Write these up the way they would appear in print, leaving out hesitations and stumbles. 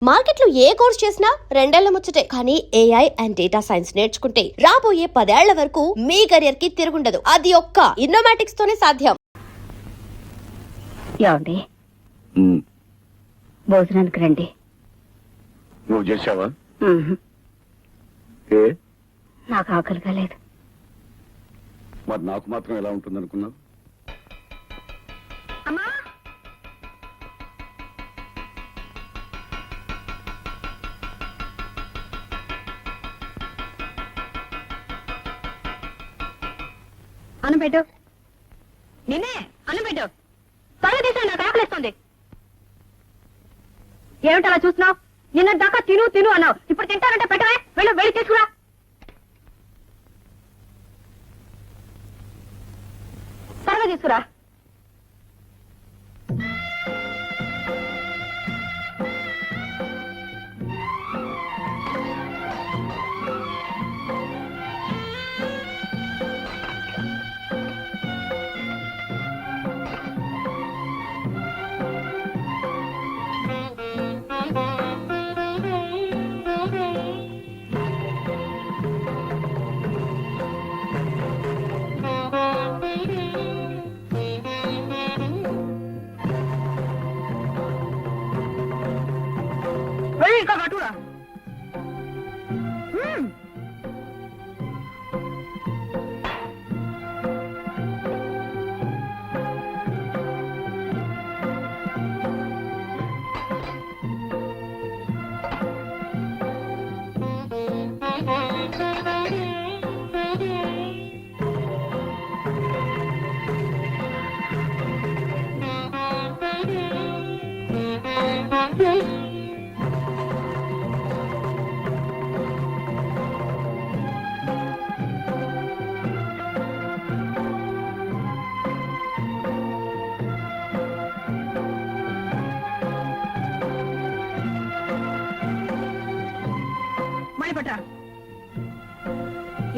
మార్కెట్లో ఏ కోర్స్ చేసినా రెండేళ్ల ముచ్చటే. కానీ ఏఐ అండ్ డేటా సైన్స్ నేర్చుకుంటే రాబోయే 10 ఏళ్ల వరకు మీ కెరియర్ కి తిరుగుండదు. అది ఒక్క ఇన్నోమాటిక్స్ తోనే సాధ్యం. ఏమండి, భోజనానికి రండి. నువ్వు చేసావా? నాకు ఆకలిగా లేదు. మరి నాకు మాత్రం ఎలా ఉంటుంది అనుకున్నావు? అమ్మా, అన్నం పెట్టు. నిన్నే అన్నం పెట్టు. త్వరగా తీసాను, నాకు ఆకలిస్తుంది. ఏమిటి అలా చూస్తున్నావు? నిన్న దాకా తిను తిను అన్నావు, ఇప్పుడు తింటానంటే పెట్టవే. వెళ్ళు, వెళ్ళి తీసుకురా. త్వరగా తీసుకురా. ఇంకా కట్టురా.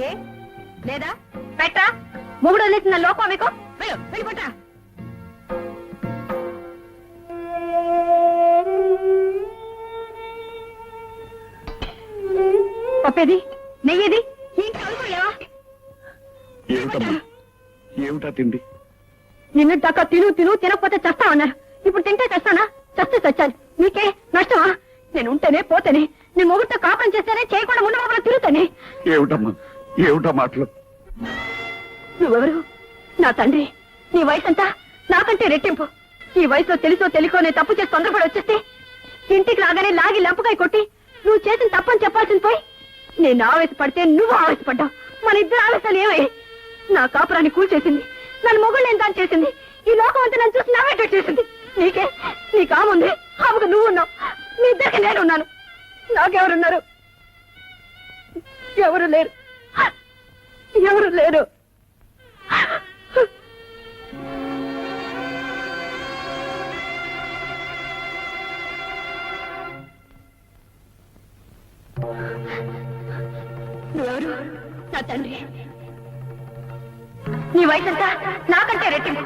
ఏ లేదా పెట్టా? మొగుడు వదిలేసిన లోపం మీకు. వెళ్ళిపోటా. పప్పేది, నెయ్యేది, ఇంకా అనుకోలేవా? ఏమిటా తిండి? నిన్న దాకా తిను తిను తినకపోతే చస్తావన్నారు. ఇప్పుడు తింటే చస్తానా? చస్తే చచ్చాను. నీకే నష్టమా? నేను ఉంటేనే పోతేనే, నీ మొగుడితో కాపురం చేస్తేనే, చేయకుండా ముందు మొగుడు తిరుగుతానే. ఏమిటమ్మా, ఏమిటా మాటలు? నువ్వెవరు? నా తండ్రి. నీ వయసు అంతా నాకంటే రెట్టింపు. ఈ వయసులో తెలుసో తెలికో నేను తప్పు చేసి తొందరపడి వచ్చేస్తే ఇంటికి రాగానే లాగి లంపకాయ కొట్టి నువ్వు చేసిన తప్పని చెప్పాల్సింది పోయి నేను ఆవేశపడితే నువ్వు ఆవేశపడ్డావు. మన ఇద్దరు ఆవేశాలు ఏమై నా కాపురాన్ని కూల్చేసింది. నన్ను మొగుళ్ళు ఎంత చేసింది. ఈ లోకం అంతా నన్ను చూసి నవ్వేటట్టు చేసింది. నీకే నీకు ఆముంది, ఆమెకు నువ్వు ఉన్నావు. మీ ఇద్దరికి నేనున్నాను. నాకెవరున్నారు? ఎవరు లేరు, ఎవరు లేరు. నువ్వెవరు? నా తండ్రి. నీ వయసంతా నాకంటే రెట్టింపు.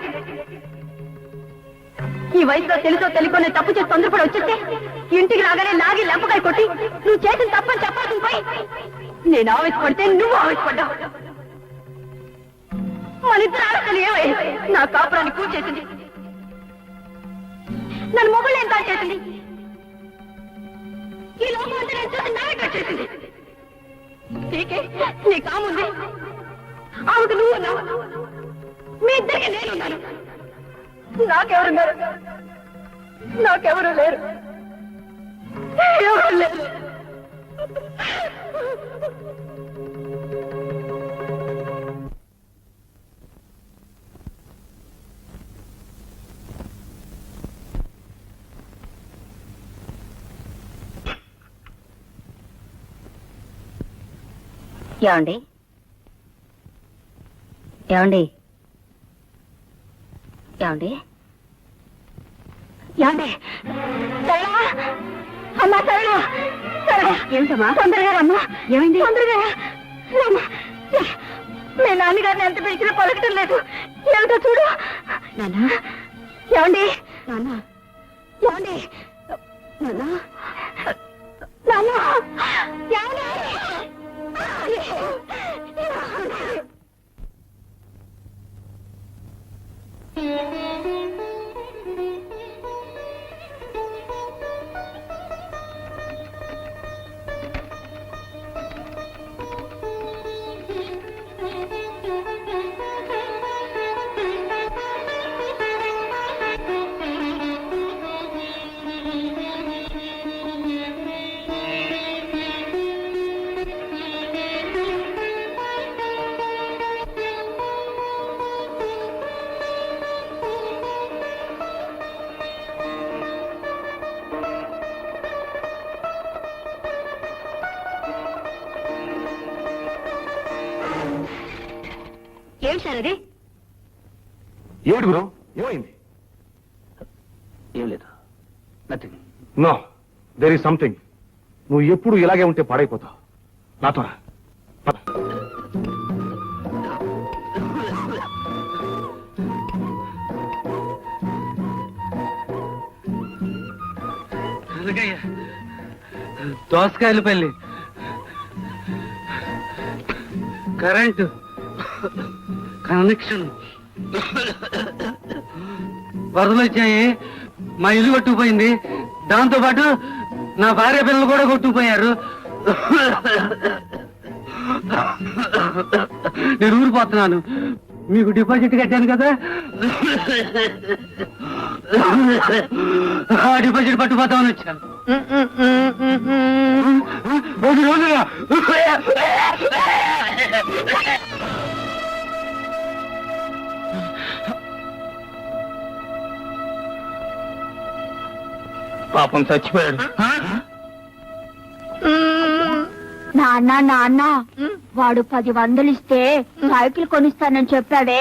ఈ వయసులో తెలుసో తెలికో నేను తప్పు చేసి తొందరపడి వచ్చేస్తే ఇంటికి రాగానే లాగి లంపకాయ కొట్టి నువ్వు చేసిన తప్పని చెప్పాల్సింది పోయి నేను ఆవేశపడితే నువ్వు ఆవేశపడ్డావు. మన ఇద్దరు ఆలోచనలు ఏమై నా కాపురాన్ని కూల్చేసింది. నన్ను మొగుళ్ళు ఎంత చేసింది. ఈ లోకం అంతా నేను చూసి నవ్వేటట్టు చేసింది. నీకే నీ కాముంది, ఆమెకు నువ్వు ఉన్నావు. మీ ఇద్దరికి నేనున్నాను. నాకెవరున్నారు? నాకెవరు లేరు, ఎవరు లేరు. ఏమండి, ఏమండి, ఏమండి, ఏమండి? అమ్మా సరళ, ఏమిటమ్మా? తొందరగా రమ్మా. ఏమైంది? తొందరగా మీ నాన్నగారిని ఎంత పిలిచినా పలకటం లేదు. ఏమిటో చూడు. నాన్న, ఏమండి? నాన్న, ఏమండి? నాన్న, ఏమిటి సార్ అది? ఏమిటి గురు ఏమైంది? ఏం లేదు, nothing. No, there is something. నువ్వు ఎప్పుడు ఇలాగే ఉంటే పాడైపోతావు. నాతో రా. పద. దోసకాయల పల్లి, కరెంటు కనెక్షన్, వరదలు వచ్చాయి, మా ఇల్లు కొట్టుకుపోయింది, దాంతో పాటు నా భార్య పిల్లలు కూడా కొట్టుకుపోయారు. నేను ఊరిపోతున్నాను. మీకు డిపాజిట్ కట్టాను కదా, ఆ డిపాజిట్ పట్టుకుపోతామని వచ్చాను. రోజుగా పాపం చచ్చిపోయాడు. నాన్న నాన్న, వాడు 10 ఇస్తే సైకిల్ కొనిస్తానని చెప్పాడే,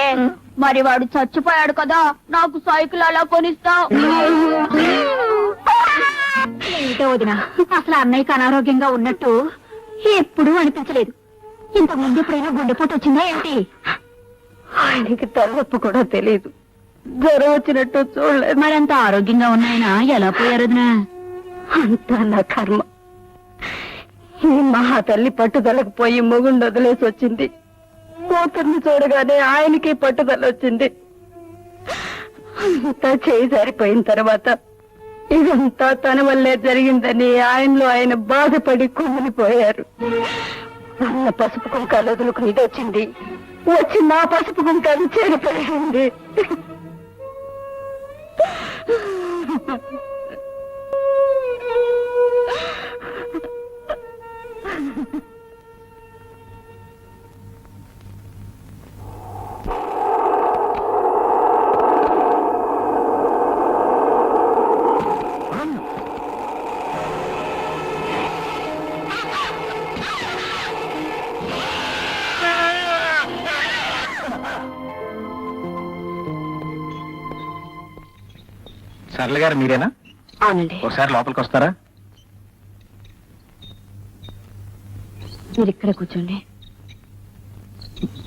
మరి వాడు చచ్చిపోయాడు కదా, నాకు సైకిల్ అలా కొనిస్తావు? ఏంటో వదిన, అసలు అన్నయ్యకి అనారోగ్యంగా ఉన్నట్టు ఎప్పుడూ అనిపించలేదు. ఇంతకు ముందు ఎప్పుడైనా గుండెపోటు వచ్చిందా ఏంటి? ఆయనకి తలనొప్పి కూడా తెలియదు, జ్వరం వచ్చినట్టు చూడలేదు. మరంత ఆరోగ్యంగా ఉన్నాయన ఎలా పోయారు వదినా? అంతా నా కర్మ. ఈ మహా తల్లి పట్టుదలకు పోయి మొగుండు వదిలేసి వచ్చింది. కూతుర్ని చూడగానే ఆయనకి పట్టుదల వచ్చింది. అంతా చేయి జారిపోయిన తర్వాత ఇదంతా తన వల్లే జరిగిందని ఆయనలో ఆయన బాధపడి కుమిలిపోయారు. అన్న పసుపు కుంకాలు వదులుకుని ఇది వచ్చింది, వచ్చి నా పసుపు కుంకాలు చేరిపోయింది. సర్ల గారు మీరేనా? అవునండి. ఒకసారి లోపలికి వస్తారా? మీరు ఇక్కడ కూర్చోండి.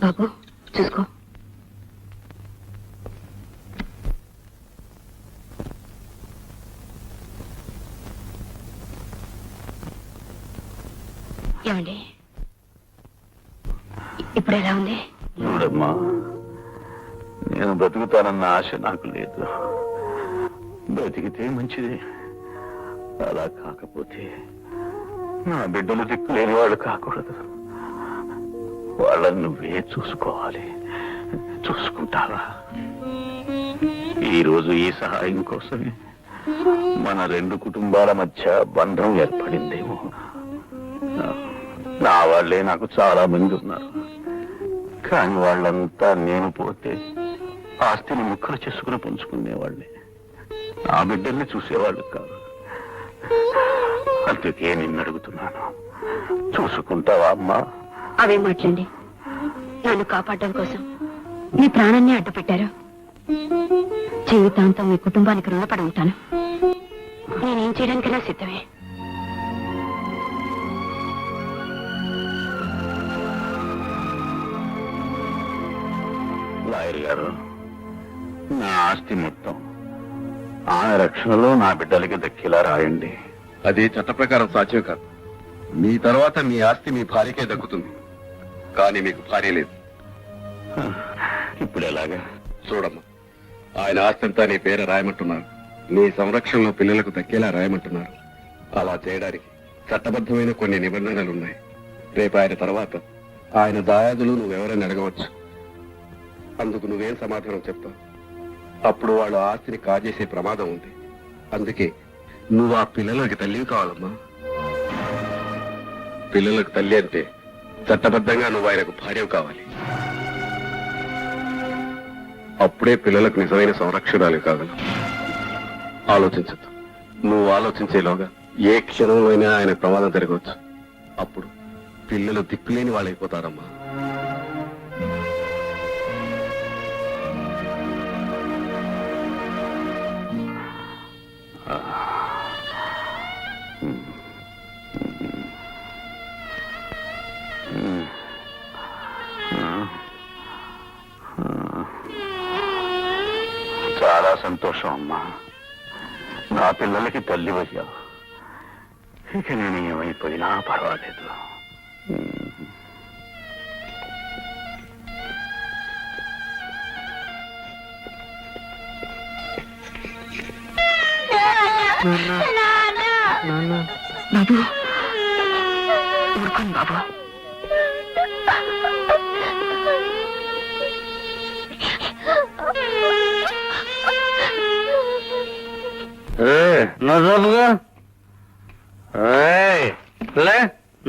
బాబు చూసుకో. ఏమండి, ఇప్పుడు ఎలా ఉంది? చూడమ్మా, నేను బ్రతుకుతానన్న ఆశ నాకు లేదు. బ్రతికితే మంచిది, అలా కాకపోతే నా బిడ్డలు దిక్కులేని వాళ్ళు కాకూడదు. వాళ్ళని నువ్వే చూసుకోవాలి. చూసుకుంటావా? ఈరోజు ఈ సహాయం కోసమే మన 2 కుటుంబాల మధ్య బంధం ఏర్పడిందేమో. నా వాళ్ళే నాకు చాలా మంది ఉన్నారు, కానీ వాళ్ళంతా నేను పోతే ఆస్తిని ముక్కలు చేసుకుని పంచుకునేవాళ్ళే. నా బిడ్డల్ని చూసేవాళ్ళు కాదు. అందుకే నిన్ను అడుగుతున్నాను, చూసుకుంటావా అమ్మా? అవే మాట్లాడండి. నన్ను కాపాడడం కోసం మీ ప్రాణాన్ని అడ్డుపెట్టారు. జీవితాంతం మీ కుటుంబానికి రుణపడి ఉంటాను. నేనేం చేయడానికైనా సిద్ధమే. లాయర్ గారు, నా ఆస్తి మొత్తం ఆమె రక్షణలో నా బిడ్డలకి దక్కేలా రాయండి. అది చట్ట ప్రకారం సాధ్యం కాదు. మీ తర్వాత మీ ఆస్తి మీ భార్యకే దక్కుతుంది, కానీ మీకు భార్య లేదు. ఇప్పుడు ఎలాగా? చూడమ్మా, ఆయన ఆస్తి అంతా నీ పేర రాయమంటున్నారు. నీ సంరక్షణలో పిల్లలకు దక్కేలా రాయమంటున్నారు. అలా చేయడానికి చట్టబద్ధమైన కొన్ని నిబంధనలున్నాయి. రేపు ఆయన తర్వాత ఆయన దాయాదులు నువ్వెవరని అడగవచ్చు. అందుకు నువ్వేం సమాధానం చెప్తావు? అప్పుడు వాళ్ళు ఆస్తిని కాజేసే ప్రమాదం ఉంది. అందుకే నువ్వు ఆ పిల్లలకి తల్లివి కావాలమ్మా. పిల్లలకు తల్లి అంటే చట్టబద్ధంగా నువ్వు ఆయనకు భార్యవు కావాలి. అప్పుడే పిల్లలకు నిజమైన సంరక్షణాలు కాగలవు. ఆలోచించద్దు. నువ్వు ఆలోచించేలోగా ఏ క్షణంలో అయినా ఆయన ప్రమాదం జరగవచ్చు. అప్పుడు పిల్లలు దిక్కులేని వాళ్ళైపోతారమ్మా. సంతోషం అమ్మా. నా పిల్లలకి తల్లి అయ్యావు. ఇక నేను ఏమైపోయినా పర్వాలేదు. బాబు ఊరుకోండి బాబు.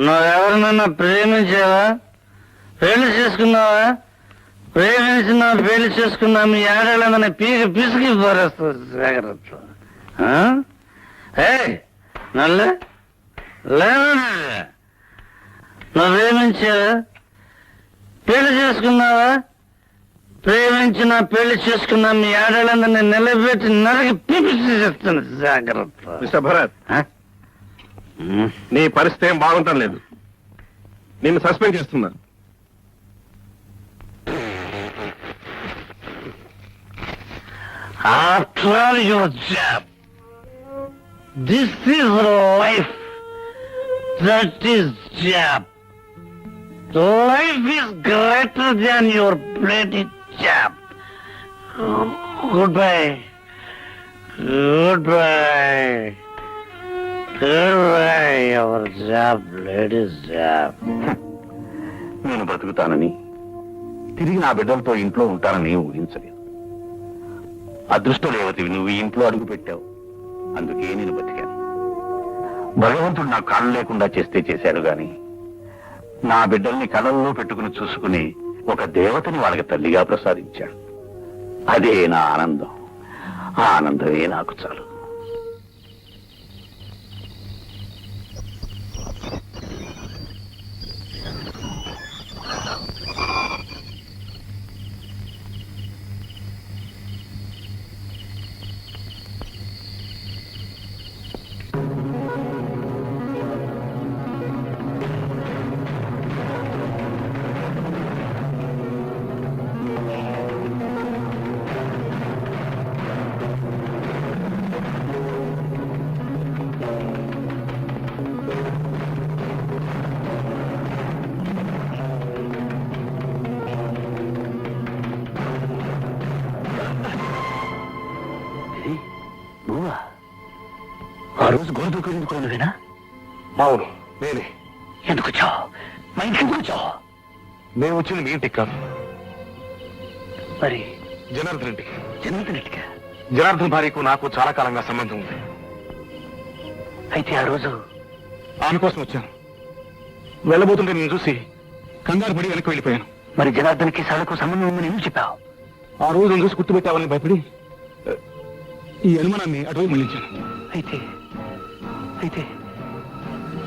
నువ్వెవరినన్నా ప్రేమించావా? పెళ్లి చేసుకున్నావా? ప్రేమించినా పెళ్లి చేసుకున్నా మీ ఆడేళ్ళని పీకి పిసికి పారేస్తుంది జాగ్రత్త. నల్లే లేదా నువ్వు ప్రేమించావా? పెళ్లి చేసుకున్నావా? ప్రేమించిన పెళ్లి చేసుకున్నా మీ ఆడేళ్ళందరినీ నిలబెట్టి నరకి పిపిసి చెప్తాను జాగ్రత్త. మిస్టర్ భరత్, నీ పరిస్థితి ఏం బాగుంటం లేదు. నిన్ను సస్పెండ్ చేస్తున్నా. After all your job, this is life. That is job. Life is greater than your bloody job. Goodbye. Goodbye. Goodbye, your job, ladies' job. నేను బ్రతుకుతానని, తిరిగి నా బిడ్డలతో ఇంట్లో ఉంటానని ఊహించలేదు. అదృష్టం లేవతివి, నువ్వు ఈ ఇంట్లో అడుగు పెట్టావు. అందుకే నేను బతికాను. భగవంతుడు నాకు కళ్ళు లేకుండా చేస్తే చేశాడు గాని, నా బిడ్డల్ని కళ్ళల్లో పెట్టుకుని చూసుకుని ఒక దేవతని వాళ్ళకి తల్లిగా ప్రసాదించాడు. అదే నా ఆనందం. ఆ ఆనందమే నాకు చాలు. ఆ రోజు గోడ దూకునేనా? అవును, నేనే. ఎందుకు వచ్చావు? మా ఇంటికి ఎందుకు వచ్చావు? నేను వచ్చింది మీ ఇంటికి కాదు, మరి జనార్దన్ ఇంటికి. జనార్దన్ ఇంటికా? జనార్దన్ భార్యకు నాకు చాలా కాలంగా సంబంధం ఉంది. అయితే ఆ రోజు ఆమె కోసం వచ్చాను. వెళ్ళబోతుంటే నేను చూసి కంగారు పడి వెనక్కి వెళ్ళిపోయాను. మరి జనార్దన్కి సాలకు సంబంధం ఉందని ఎందుకు చెప్పావు? ఆ రోజు నన్ను చూసి గుర్తుపెట్టావని భయపడి ఈ అనుమానాన్ని అటువైపు మళ్ళించాను. అయితే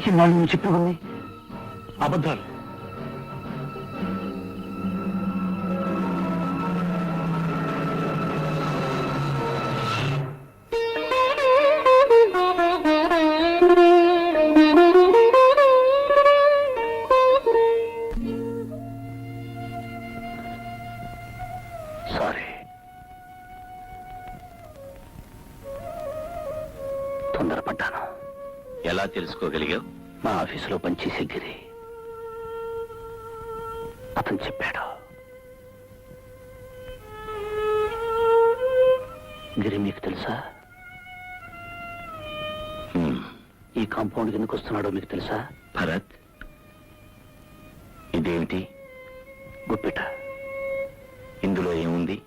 ఇన్నాళ్ళు నువ్వు చెప్పి ఉంది అబద్ధాలు. సారీ, తొందరపడ్డాను. ఎలా తెలుసుకోగలిగావు? మా ఆఫీసులో పనిచేసే గిరి, అతను చెప్పాడు. గిరి మీకు తెలుసా? ఈ కాంపౌండ్ ఎందుకు వస్తున్నాడో మీకు తెలుసా? భరత్, ఇదేమిటి? గుప్పిట. ఇందులో ఏముంది?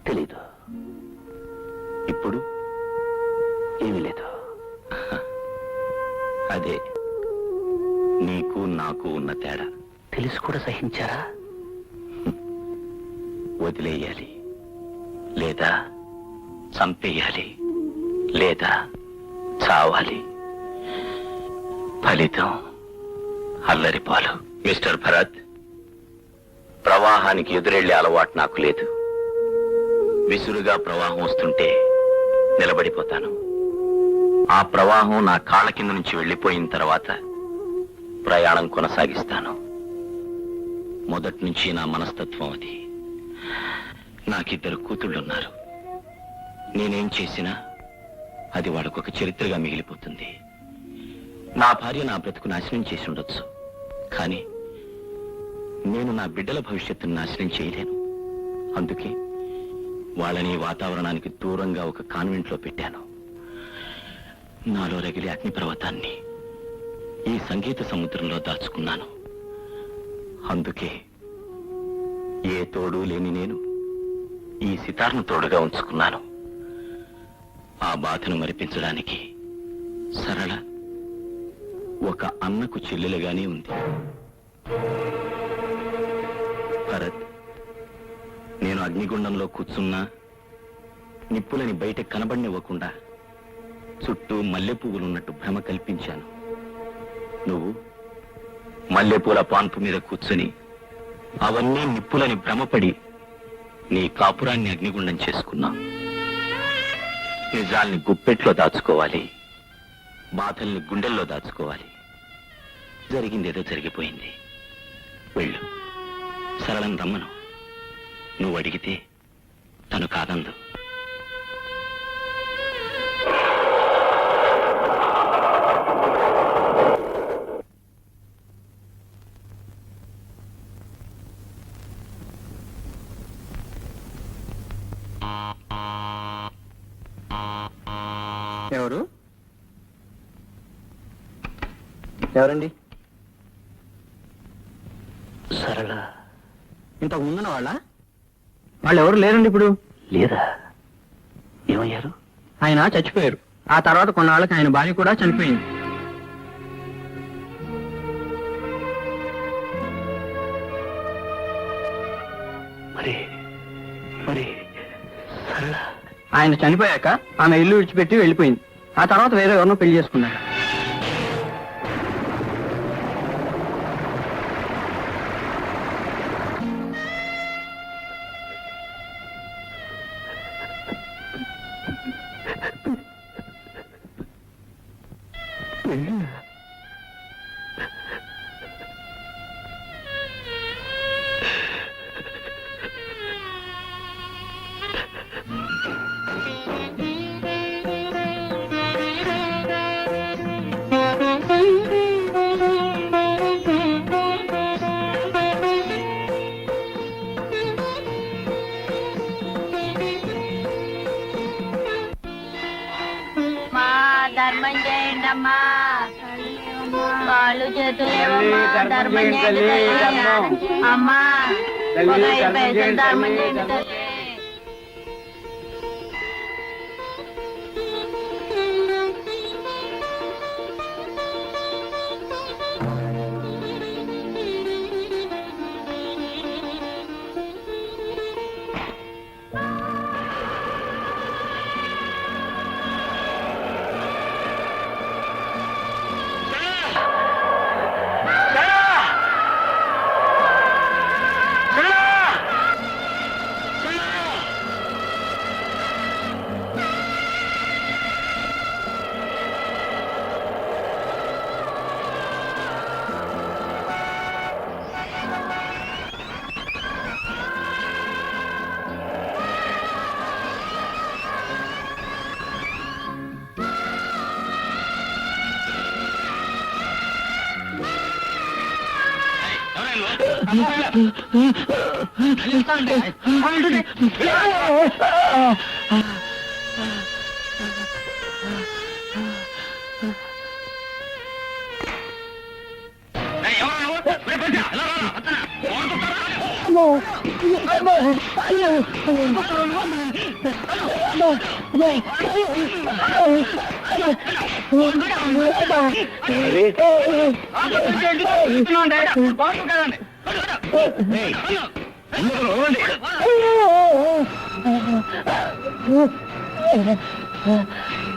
తెలీదు. ఇప్పుడు ఏమీ లేదు. అదే నీకు నాకు ఉన్న తేడా. తెలిసి కూడా సహించారా? వదిలేయాలి, లేదా చంపేయాలి, లేదా చావాలి. ఫలితం అల్లరిపాలు. మిస్టర్ భరత్, ప్రవాహానికి ఎదురెళ్లే అలవాటు నాకు లేదు. విసురుగా ప్రవాహం వస్తుంటే నిలబడిపోతాను. ఆ ప్రవాహం నా కాళ్ళ కింద నుంచి వెళ్లిపోయిన తర్వాత ప్రయాణం కొనసాగిస్తాను. మొదటి నుంచి నా మనస్తత్వం అది. నాకిద్దరు కూతుళ్ళున్నారు. నేనేం చేసినా అది వాడికొక చరిత్రగా మిగిలిపోతుంది. నా భార్య నా బ్రతుకు నాశనం చేసి ఉండొచ్చు, కానీ నేను నా బిడ్డల భవిష్యత్తును నాశనం చేయలేను. అందుకే వాళ్ళని వాతావరణానికి దూరంగా ఒక కాన్వెంట్లో పెట్టాను. నాలో రగిలే అగ్నిపర్వతాన్ని ఈ సంగీత సముద్రంలో దాచుకున్నాను. అందుకే ఏ తోడు లేని నేను ఈ సితార్ను తోడుగా ఉంచుకున్నాను. ఆ బాధను మరిపించడానికి సరళ ఒక అన్నకు చెల్లెలుగానే ఉంది. భరత్, నేను అగ్నిగుండంలో కూర్చున్నా నిప్పులని బయట కనబడినివ్వకుండా చుట్టూ మల్లెపువ్వులున్నట్టు భ్రమ కల్పించాను. నువ్వు మల్లెపూల పాన్పు మీద కూర్చుని అవన్నీ నిప్పులని భ్రమపడి నీ కాపురాన్ని అగ్నిగుండం చేసుకున్నావు. నిజాల్ని గుప్పెట్లో దాచుకోవాలి, బాధల్ని గుండెల్లో దాచుకోవాలి. జరిగిందేదో జరిగిపోయింది. వెళ్ళు, సరళను రమ్మను. నువ్వు అడిగితే తను కాదందు. ఎవరండి? సరళ ఇంతకు ముందున్న వాళ్ళు ఎవరు లేరండి ఇప్పుడు. లేదా? ఏమయ్యారు? ఆయన చచ్చిపోయారు. ఆ తర్వాత కొన్నాళ్ళకి ఆయన భార్య కూడా చనిపోయింది. మరి మరి సరళ ఆయన చనిపోయాక ఆమె ఇల్లు విడిచిపెట్టి వెళ్ళిపోయింది. ఆ తర్వాత వేరే ఎవరినో పెళ్లి చేసుకున్నాడు. ధర్మం చేయండి అమ్మా, వాళ్ళు చేతులేవమ్మా, ధర్మం చేయండి అమ్మా, ఒక 5 పైసలు ధర్మం చేయండి తల్లి.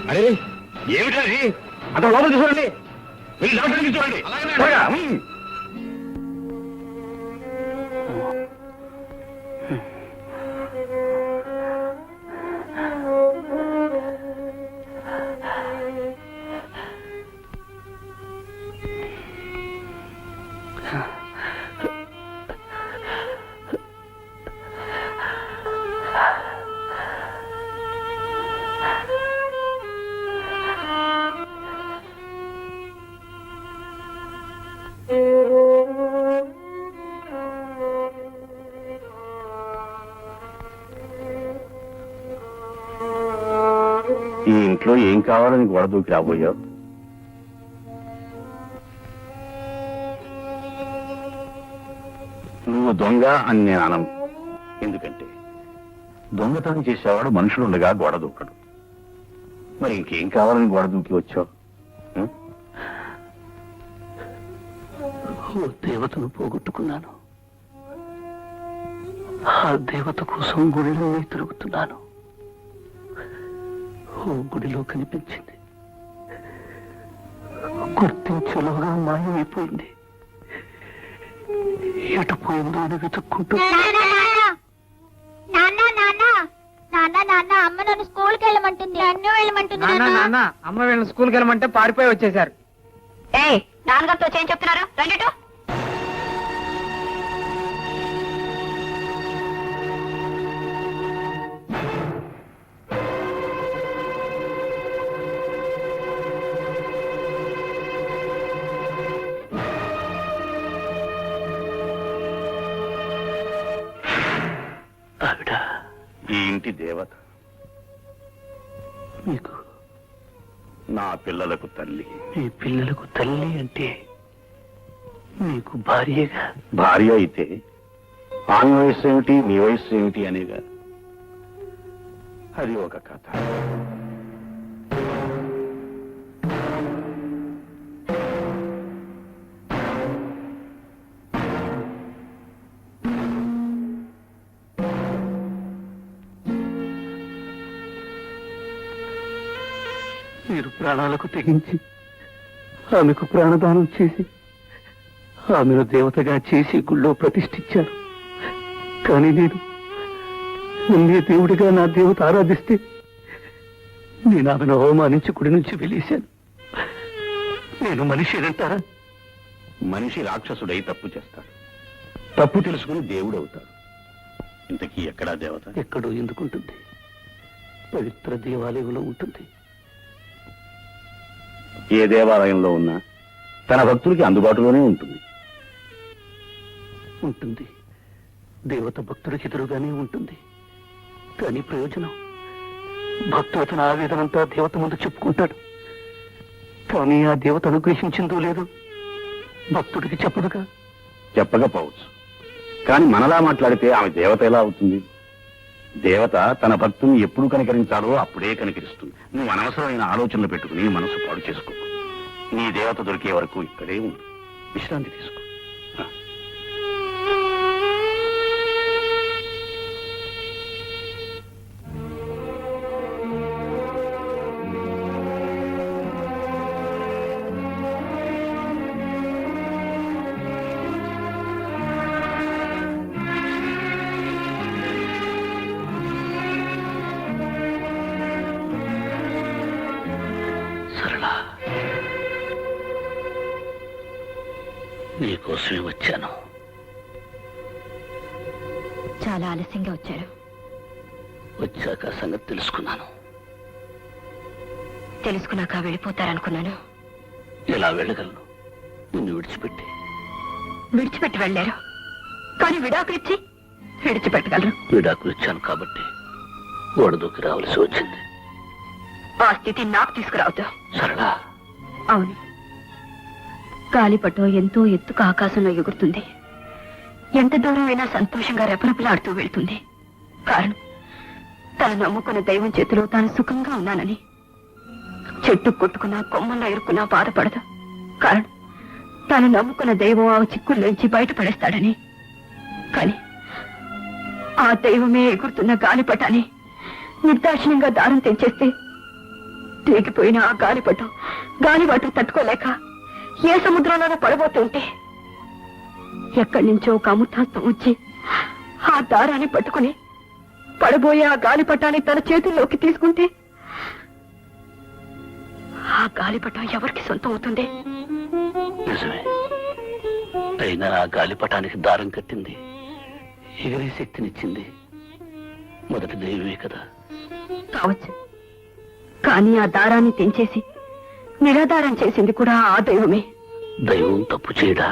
అరే ఏమిటది? అంత లోపల చూడండి, వెళ్ళి డాక్టర్కి చూడండి. ఇంట్లో ఏం కావాలని గోడ దూకి రాబోయావు? నువ్వు దొంగ అని నేను అనను. ఎందుకంటే దొంగతనం చేసేవాడు మనుషులుండగా గోడ దూకడు. మరి ఇంకేం కావాలని గోడ దూకి వచ్చావు? ఓ దేవతను పోగొట్టుకున్నాను. ఆ దేవత కోసం గుడిలోనే తిరుగుతున్నాను. ఓ గుడిలో కనిపించింది, గుర్తించలోగా మాయమైపోయింది. ఎటు పోయిందో అని వెతుక్కుంటూ అమ్మ నన్ను స్కూల్కి వెళ్ళమంటుంది, నన్ను వెళ్ళమంటుంది. అమ్మ వీళ్ళని స్కూల్కి వెళ్ళమంటే పారిపోయి వచ్చేసారు. నాన్నగారితో ఏం చెప్తున్నారు? రండి. ఆవిడ ఈ ఇంటి దేవత, మీకు నా పిల్లలకు తల్లి. మీ పిల్లలకు తల్లి అంటే మీకు భార్యగా? భార్య అయితే ఆమె వయస్సు ఏమిటి, మీ వయస్సు ఏమిటి అనేగా. అది ఒక కథ. మీరు ప్రాణాలకు తెగించి ఆమెకు ప్రాణదానం చేసి ఆమెను దేవతగా చేసి గుళ్ళో ప్రతిష్ఠించారు. కానీ నేను నన్నే దేవుడిగా నా దేవత ఆరాధిస్తే నేను ఆమెను అవమానించి గుడి నుంచి వెలిశాను. నేను మనిషినంటారా? మనిషి రాక్షసుడై తప్పు చేస్తాడు, తప్పు తెలుసుకుని దేవుడు అవుతాడు. ఇంతకీ ఎక్కడా దేవత? ఎక్కడో ఎందుకుంటుంది? పవిత్ర దేవాలయంలో ఉంటుంది. ఏ దేవాలయంలో ఉన్నా తన భక్తులకి అందుబాటులోనే ఉంటుంది. ఉంటుంది, దేవత భక్తుడికి ఎదురుగానే ఉంటుంది. కానీ ప్రయోజనం? భక్తుడు తన ఆవేదనంతా దేవత ముందు చెప్పుకుంటాడు. కానీ ఆ దేవత అనుగ్రహించిందో లేదో భక్తుడికి చెప్పదుగా. చెప్పకపోవచ్చు, కానీ మనలా మాట్లాడితే ఆమె దేవత ఎలా అవుతుంది? దేవత తన భక్తుని ఎప్పుడు కనికరించాలో అప్పుడే కనికరిస్తుంది. నువ్వు అనవసరమైన ఆలోచనలు పెట్టుకుని మనసు పాడు చేసుకో. నీ దేవత దొరికే వరకు ఇక్కడే ఉండు, విశ్రాంతి తీసుకో. సరళా, నీకోసమే వచ్చాను. చాలా ఆలస్యంగా వచ్చారు. వచ్చాక సంగతి తెలుసుకున్నాను. తెలుసుకున్నాక వెళ్ళిపోతారనుకున్నాను. ఎలా వెళ్ళగలను నిన్ను విడిచిపెట్టి? విడిచిపెట్టి వెళ్ళారు, కానీ విడాకులిచ్చి విడిచిపెట్టగలరు. విడాకులు ఇచ్చాను కాబట్టి గోడ దూకి రావాల్సి వచ్చింది. ఆ స్థితి నాకు తీసుకురావద్దు. సరళా, అవును, గాలిపటం ఎంతో ఎత్తుకు ఆకాశంలో ఎగురుతుంది. ఎంత దూరమైనా సంతోషంగా రెపరెపలాడుతూ వెళ్తుంది. కారణం తను నమ్ముకున్న దైవం చేతిలో తాను సుఖంగా ఉన్నానని. చెట్టు కొట్టుకున్నా కొమ్మల్లో ఇరుక్కున్నా బాధపడదు. కారణం తాను నమ్ముకున్న దైవం ఆ చిక్కుల్లోంచి బయటపడేస్తాడని. కాని ఆ దైవమే ఎగురుతున్న గాలిపటాన్ని నిర్దాక్షిణ్యంగా దారం తెంచేస్తే తెగిపోయిన ఆ గాలిపటం గాలివాటు తట్టుకోలేక ఏ సముద్రంలోనూ పడబోతుంటే ఎక్కడి నుంచో ఒక అమృతాస్తం వచ్చి ఆ దారాన్ని పట్టుకుని పడబోయే ఆ గాలిపటాన్ని తన చేతుల్లోకి తీసుకుంటే ఆ గాలిపటం ఎవరికి సొంతం అవుతుంది? నిజమే. అయినా ఆ గాలిపటానికి దారం కట్టింది, ఎగిరే శక్తినిచ్చింది మొదటి దైవమే కదా. కావచ్చు, కానీ ఆ దారాన్ని తెంచేసి నిరాధారం చేసింది కూడా ఆ దైవమే. దైవం తప్పు చేయడా?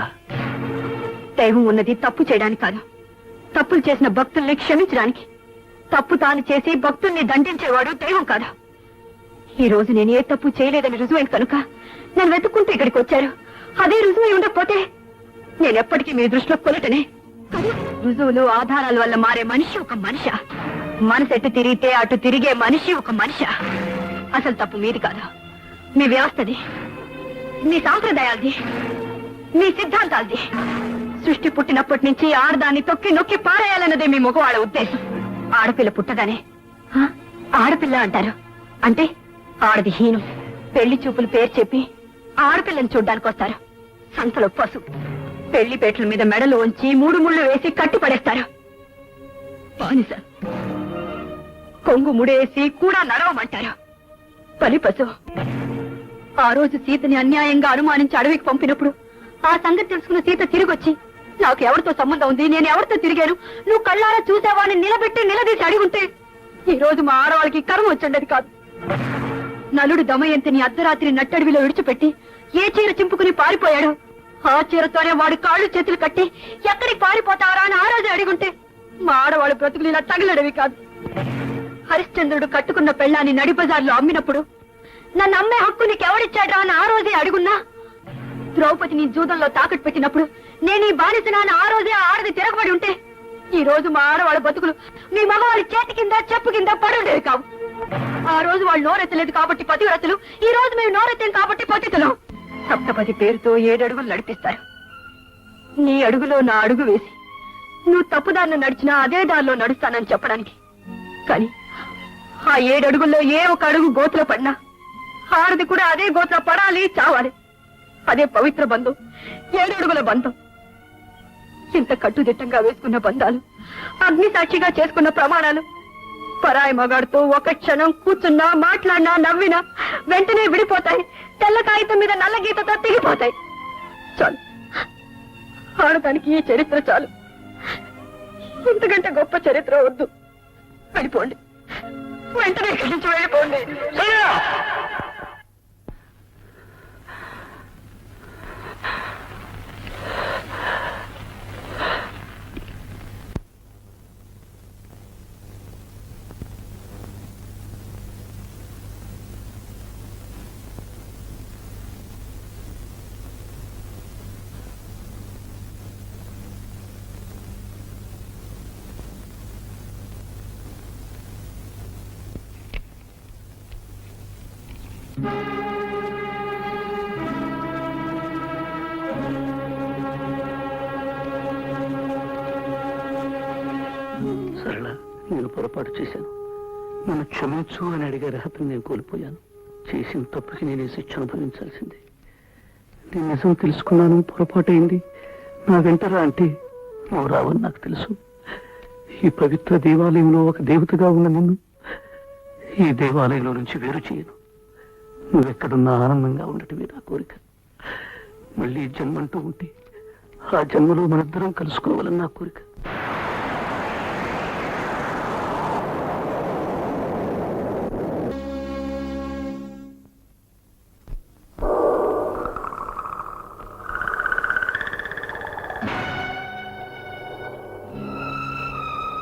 దైవం ఉన్నది తప్పు చేయడానికి కాదు, తప్పులు చేసిన భక్తుల్ని క్షమించడానికి. తప్పు తాను చేసి భక్తుల్ని దండించేవాడు దైవం కాదు. ఈ రోజు నేను ఏ తప్పు చేయలేదని రుజువైంది కనుక నన్ను వెతుక్కుంటూ ఇక్కడికి వచ్చారు. అదే రుజువై ఉండకపోతే నేను ఎప్పటికీ మీ దృష్టిలో కొలటనే. రుజువులు ఆధారాల వల్ల మారే మనిషి ఒక మనిషి. మనసు ఎటు తిరిగితే అటు తిరిగే మనిషి ఒక మనిషి. అసలు తప్పు మీది కాదు, మీ వ్యవస్థది, మీ సాంప్రదాయాలది, మీ సిద్ధాంతాలది. సృష్టి పుట్టినప్పటి నుంచి ఆడదాన్ని తొక్కి నొక్కి పారేయాలన్నదే మీ మగవాళ్ళ ఉద్దేశం. ఆడపిల్ల పుట్టగానే ఆడపిల్ల అంటారు. అంటే ఆడది హీనం. పెళ్లి చూపులు పేరు చెప్పి ఆడపిల్లని చూడ్డానికి వస్తారు. సంతలో పశు పెళ్లి పేటల మీద మెడలు ఉంచి 3 ముళ్ళు వేసి కట్టి పడేస్తారు. బానిస కొంగు ముడేసి కూడా నడవమంటారు. పని పశు. ఆ రోజు సీతని అన్యాయంగా అనుమానించి అడవికి పంపినప్పుడు ఆ సంగతి తెలుసుకున్న సీత తిరిగొచ్చి నాకు ఎవరితో సంబంధం ఉంది, నేను ఎవరితో తిరిగాను, నువ్వు కళ్ళారా చూసావాని నిలబెట్టి నిలదీసి అడిగుంటే ఈ రోజు మా ఆడవాళ్ళకి కర్మ వచ్చండది కాదు. నలుడు దమయంతిని అర్ధరాత్రి నట్టడివిలో విడిచిపెట్టి ఏ చీర చింపుకుని పారిపోయాడు, ఆ చీరతోనే వాడు కాళ్ళు చేతులు కట్టి ఎక్కడికి పారిపోతారా అని ఆ రోజు అడిగుంటే మా ఆడవాళ్ళు బ్రతుకులు ఇలా తగిలడవి కాదు. హరిశ్చంద్రుడు కట్టుకున్న పెళ్ళాన్ని నడిబజార్లో అమ్మినప్పుడు నన్ను అమ్మే హక్కు నీకెవడిచ్చాడ్రా అని ఆ రోజే అడుగున్నా, ద్రౌపదిని జూదంలో తాకట్టు పెట్టినప్పుడు నేను ఈ బానిసనా అని ఆ రోజే ఆడది తిరగబడి ఉంటే ఈ రోజు మా ఆడవాళ్ళ బతుకులు మీ మగవాళ్ళ చేతి కింద చెప్పు కింద పడుండేవి కావు. ఆ రోజు వాళ్ళు నోరెత్తలేదు కాబట్టి పతివ్రతలు, ఈ రోజు మేము నోరెత్తాం కాబట్టి పతితులు. సప్తపది పేరుతో 7 అడుగులు నడిపిస్తారు. నీ అడుగులో నా అడుగు వేసి నువ్వు తప్పుదారిని నడిచినా అదే దారిలో నడుస్తానని చెప్పడానికి. కానీ ఆ 7 అడుగుల్లో ఏ ఒక అడుగు గోతులో పడినా ఆడది కూడా అదే గోతులో పడాలి, చావాలి. అదే పవిత్ర బంధం, 7 అడుగుల బంధం. ఇంత కట్టుదిట్టంగా వేసుకున్న బంధాలు, అగ్ని సాక్షిగా చేసుకున్న ప్రమాణాలు పరాయి మగాడుతో ఒక క్షణం కూర్చున్నా, మాట్లాడినా, నవ్వినా వెంటనే విడిపోతాయి. తెల్ల కాగితం మీద నల్ల గీతతో తెగిపోతాయి. చాలు, ఆడదానికి ఈ చరిత్ర చాలు. ఇంతకంటే గొప్ప చరిత్ర వద్దు. వెళ్ళిపోండి, వెంటనే ఇక్కడి నుంచి వెళ్ళిపోండి. సరళ, నేను పొరపాటు చేశాను. నన్ను క్షమించు అని అడిగే అర్హతను నేను కోల్పోయాను. చేసిన తప్పుకి నేనే శిక్ష అనుభవించాల్సిందే. నేను నిజం తెలుసుకున్నాను, పొరపాటైంది. నా వెంటరా అంటే నువ్వు రావని నాకు తెలుసు. ఈ పవిత్ర దేవాలయంలో ఒక దేవతగా ఉన్న నిన్ను ఈ దేవాలయంలో నుంచి వేరు చేయను. నువ్వెక్కడున్నా ఆనందంగా ఉండటమే నా కోరిక. మళ్ళీ జన్మంటూ ఉంటే ఆ జన్మలో మనిద్దరం కలుసుకోవాలని నా కోరిక.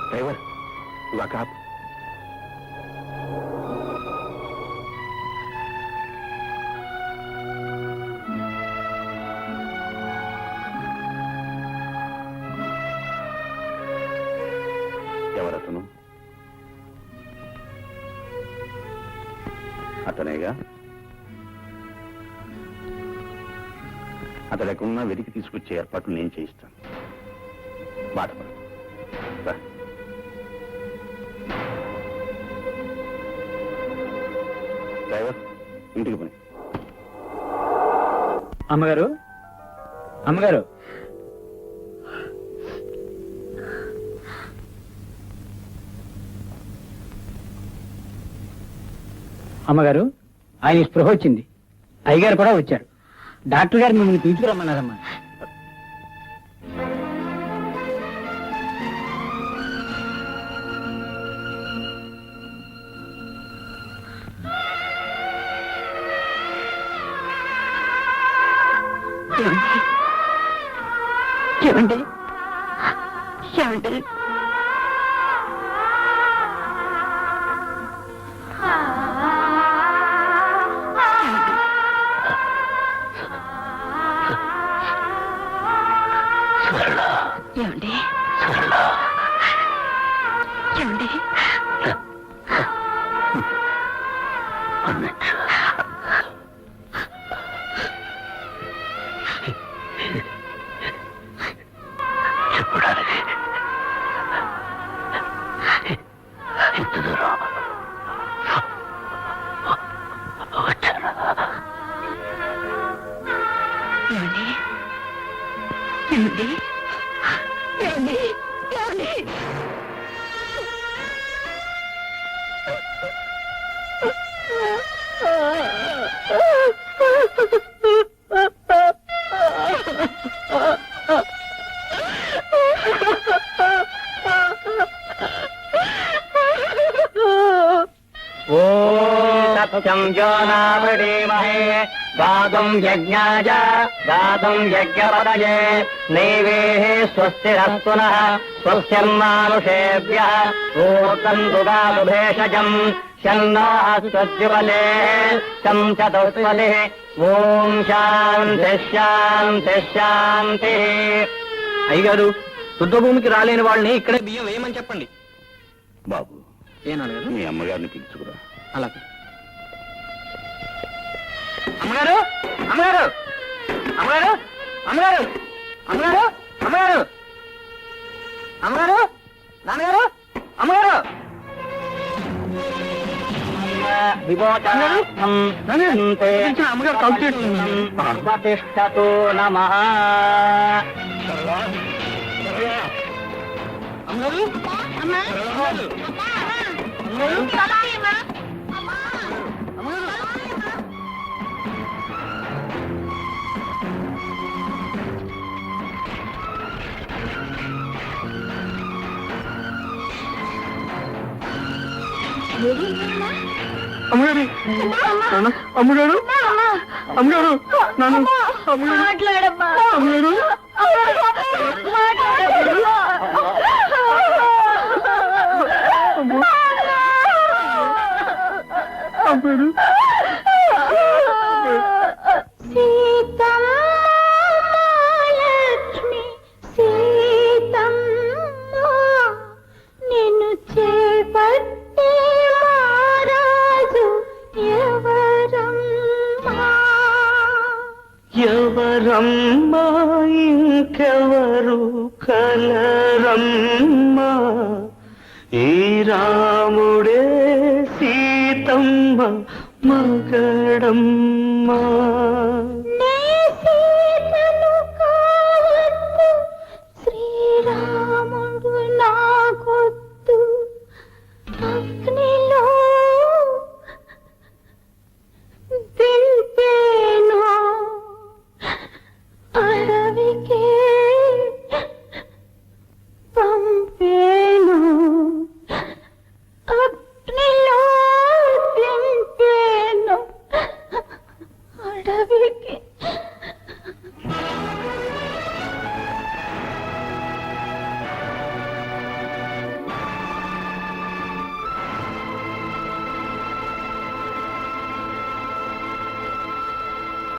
డ్రైవర్, ఇలా కాపు. ఎవరతను? అతనేగా. అతడు ఎక్కడున్నా వెతికి తీసుకొచ్చే ఏర్పాట్లు నేను చేయిస్తాను. బాధపడు. డ్రైవర్, ఇంటికి పోయి. అమ్మగారు, అమ్మగారు, అమ్మగారు, ఆయన స్పృహ వచ్చింది. అయ్యగారు కూడా వచ్చారు. డాక్టర్ గారు మిమ్మల్ని పిలుచుకురమ్మన్నారమ్మా. ఏమండి, ఏమండి, ఏమండి ఏమండి చెప్పడానికి ఇంత దూరం వచ్చాను. ఏమండి ఏమండి ఏమండి ఏమండి సత్యం జ్యోనావృణీమహే గాతుం యజ్ఞాయ గాతుం యజ్ఞపదయే నైవేః స్వస్తిరస్తు నః స్వస్తిర్మానుషేభ్యः ఊర్కంతు గాతు భేషజం శన్నో అస్వజ్వలే శం చతుస్వలే ఓం శాంతి శాంతి శాంతి. అయ్యగారు, శుద్ధభూమికి రాలేని వాళ్ళని ఇక్కడే బియ్యం వేయమని చెప్పండి. బాబు, ఏనాన్నగారు? మీ అమ్మగారిని పిలుచుకురా. అలాగే. అమ్మగారు అమ్మగారు అమ్మగారు అమ్మగారు అమ్మగారు అమ్మగారు అమ్మగారు నాన్నగారు అమ్మగారు అమ్మగారు ప్రతిష్టతో నమః. అమ్మగారు అమ్మగారు అమ్మగారు అమ్మగారు నాన్న అమ్మగారు అమ్మగారు అమ్మగారు లక్ష్మి సీతమ్మ నిన్ను చేపట్టే మహారాజు ఎవరమ్మా? ఎవరమ్మా ఇంకెవరు కలరమ్మా? ఈ రాముడే సీతమ్మ మగడమ్మా.